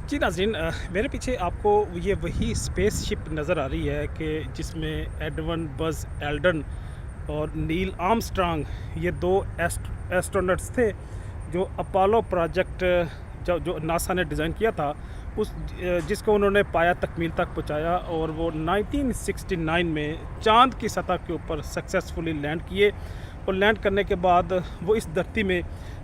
जी नाज़रीन, मेरे पीछे आपको ये वही स्पेस शिप नज़र आ रही है कि जिसमें एडवन बज़ एल्ड्रिन और नील आर्मस्ट्रांग ये 2 एस्ट्रोनॉट्स थे जो अपोलो प्रोजेक्ट जो जो नासा ने डिज़ाइन किया था जिसको उन्होंने पाया तकमील तक पहुंचाया और वो 1969 में चाँद की सतह के ऊपर सक्सेसफुली लैंड किए और लैंड करने के बाद वो इस धरती में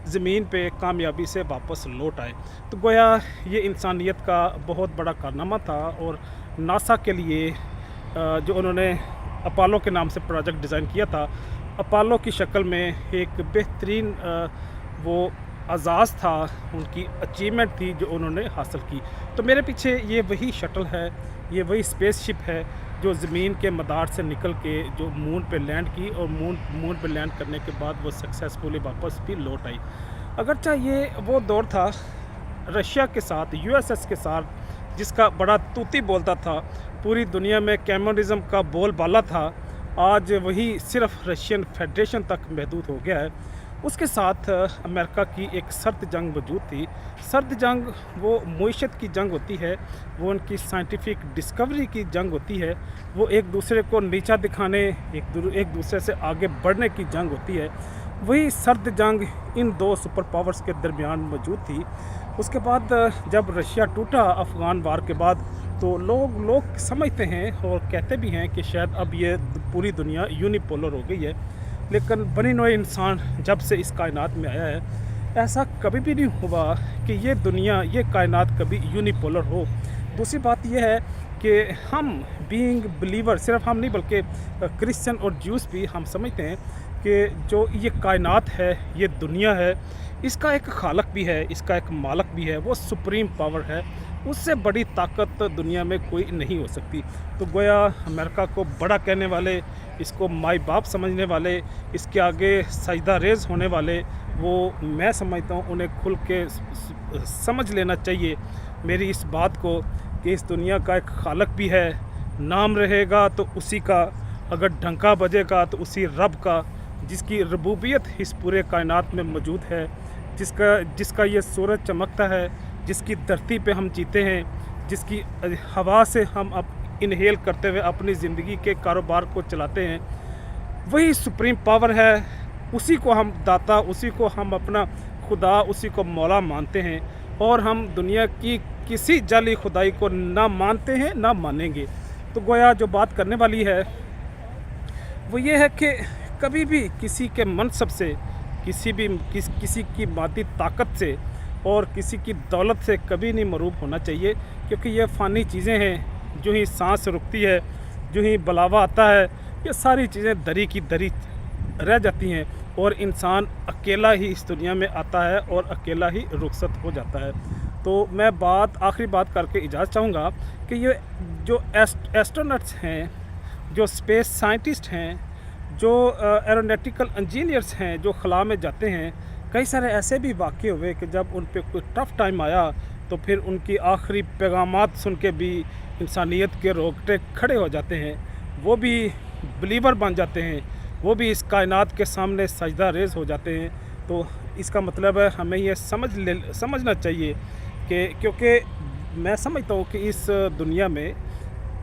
ज़मीन पे कामयाबी से वापस लौट आए। तो गोया ये इंसानियत का बहुत बड़ा कारनामा था और नासा के लिए जो उन्होंने अपोलो के नाम से प्रोजेक्ट डिज़ाइन किया था, अपोलो की शक्ल में एक बेहतरीन वो एजाज़ था, उनकी अचीवमेंट थी जो उन्होंने हासिल की। तो मेरे पीछे ये वही शटल है, ये वही स्पेसशिप है जो ज़मीन के मदार से निकल के जो मून पे लैंड की और मून पे लैंड करने के बाद वो सक्सेसफुली वापस भी लौट आई। अगरचे ये वो दौर था रशिया के साथ, यूएसएस के साथ, जिसका बड़ा तूती बोलता था, पूरी दुनिया में कम्युनिज़्म का बोलबाला था, आज वही सिर्फ रशियन फेडरेशन तक महदूद हो गया है। उसके साथ अमेरिका की एक सर्द जंग मौजूद थी। सर्द जंग वो मईशत की जंग होती है, वो उनकी साइंटिफिक डिस्कवरी की जंग होती है, वो एक दूसरे को नीचा दिखाने, एक दूसरे से आगे बढ़ने की जंग होती है। वही सर्द जंग इन 2 सुपर पावर्स के दरमियान मौजूद थी। उसके बाद जब रशिया टूटा अफ़गान वार के बाद, तो लोग समझते हैं और कहते भी हैं कि शायद अब ये पूरी दुनिया यूनिपोलर हो गई है। लेकिन बनी नोए इंसान जब से इस कायनात में आया है, ऐसा कभी भी नहीं हुआ कि ये दुनिया, ये कायनात कभी यूनिपोलर हो। दूसरी बात यह है कि हम बीइंग बिलीवर, सिर्फ हम नहीं बल्कि क्रिश्चियन और ज्यूस भी हम समझते हैं कि जो ये कायनात है, ये दुनिया है, इसका एक खालक भी है, इसका एक मालक भी है, वो सुप्रीम पावर है। उससे बड़ी ताकत दुनिया में कोई नहीं हो सकती। तो गोया अमेरिका को बड़ा कहने वाले, इसको माई बाप समझने वाले, इसके आगे सजदा रेज़ होने वाले, वो मैं समझता हूँ उन्हें खुल के समझ लेना चाहिए मेरी इस बात को कि इस दुनिया का एक खालक भी है, नाम रहेगा तो उसी का, अगर डंका बजेगा तो उसी रब का, जिसकी रबूबियत इस पूरे कायनात में मौजूद है, जिसका ये सूरज चमकता है, जिसकी धरती पे हम जीते हैं, जिसकी हवा से हम अब इनहेल करते हुए अपनी ज़िंदगी के कारोबार को चलाते हैं, वही सुप्रीम पावर है। उसी को हम दाता, उसी को हम अपना खुदा, उसी को मौला मानते हैं और हम दुनिया की किसी जाली खुदाई को ना मानते हैं ना मानेंगे। तो गोया जो बात करने वाली है वो ये है कि कभी भी किसी के मनसब से, किसी की मादी ताकत से और किसी की दौलत से कभी नहीं मरूब होना चाहिए, क्योंकि ये फ़ानी चीज़ें हैं। जो ही सांस रुकती है, जो ही बुलावा आता है, ये सारी चीज़ें दरी की दरी रह जाती हैं और इंसान अकेला ही इस दुनिया में आता है और अकेला ही रुखसत हो जाता है। तो मैं आखिरी बात करके इजाज़त चाहूँगा कि ये जो एस्ट्रोनॉट्स हैं, जो स्पेस साइंटिस्ट हैं, जो एरोनॉटिकल इंजीनियर्स हैं, जो खला में जाते हैं, कई सारे ऐसे भी वाक़ये हुए कि जब उन पे कोई टफ़ टाइम आया तो फिर उनकी आखिरी पैगामात सुन के भी इंसानियत के रोंगटे खड़े हो जाते हैं। वो भी बिलीवर बन जाते हैं, वो भी इस कायनात के सामने सजदा रेज़ हो जाते हैं। तो इसका मतलब है हमें ये समझना चाहिए कि, क्योंकि मैं समझता हूँ कि इस दुनिया में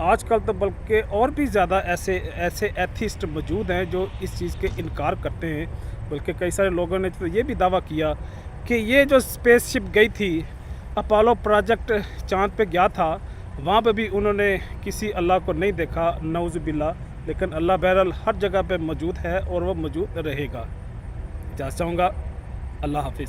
आजकल तो बल्कि और भी ज़्यादा ऐसे एथिस्ट मौजूद हैं जो इस चीज़ के इनकार करते हैं। बल्कि कई सारे लोगों ने तो ये भी दावा किया कि ये जो स्पेसशिप गई थी, अपोलो प्रोजेक्ट चाँद पे गया था, वहाँ पे भी उन्होंने किसी अल्लाह को नहीं देखा, नऊज़ बिल्लाह। लेकिन अल्लाह बहरहाल हर जगह पे मौजूद है और वो मौजूद रहेगा। इजाज़त चाहूँगा। अल्लाह हाफ़िज़।